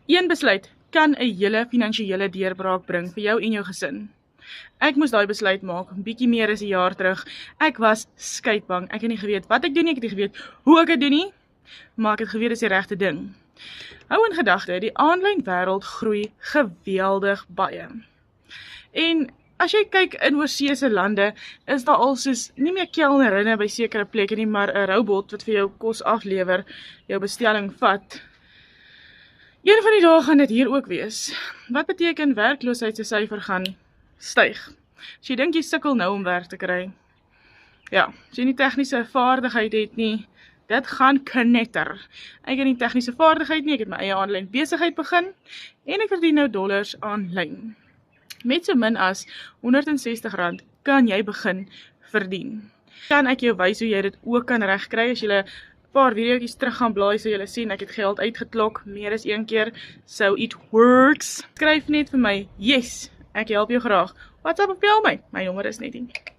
Een besluit kan 'n hele finansiële deurbraak bring vir jou en jou gesin. Ek moes daai besluit maak, bietjie meer as 'n jaar terug. Ek was skeidbang. Ek het nie geweet wat ek doen nie, ek het nie geweet hoe ek dit doen nie, maar ek het geweet dis die regte ding. Hou in gedagte, die aanlyn wêreld groei geweldig baie. En as jy kyk in oorseese lande, is daar al soos nie meer kelnerinne by sekere plekke nie, maar 'n robot wat vir jou kos aflewer, jou bestelling vat. Een van die dae gaan dit hier ook wees. Wat beteken werkloosheid se syfer gaan styg? As jy dink jy sukkel nou om werk te kry. Ja, as jy nie tegniese vaardigheid het nie, dit gaan knetter. Ek het nie tegniese vaardigheid nie, ek het my eie aanlyn besigheid begin en ek verdien nou dollars aanlyn. Met so min as R160 kan jy begin verdien. Kan ek jou wys hoe jy dit ook kan regkry as jy 'n paar videoetjies terug gaan blaai, so jy sien ek het geld uitgeklok meer as een keer. So it works. Skryf net vir my. Yes, ek help jou graag. WhatsApp of bel my. My nommer is net hier.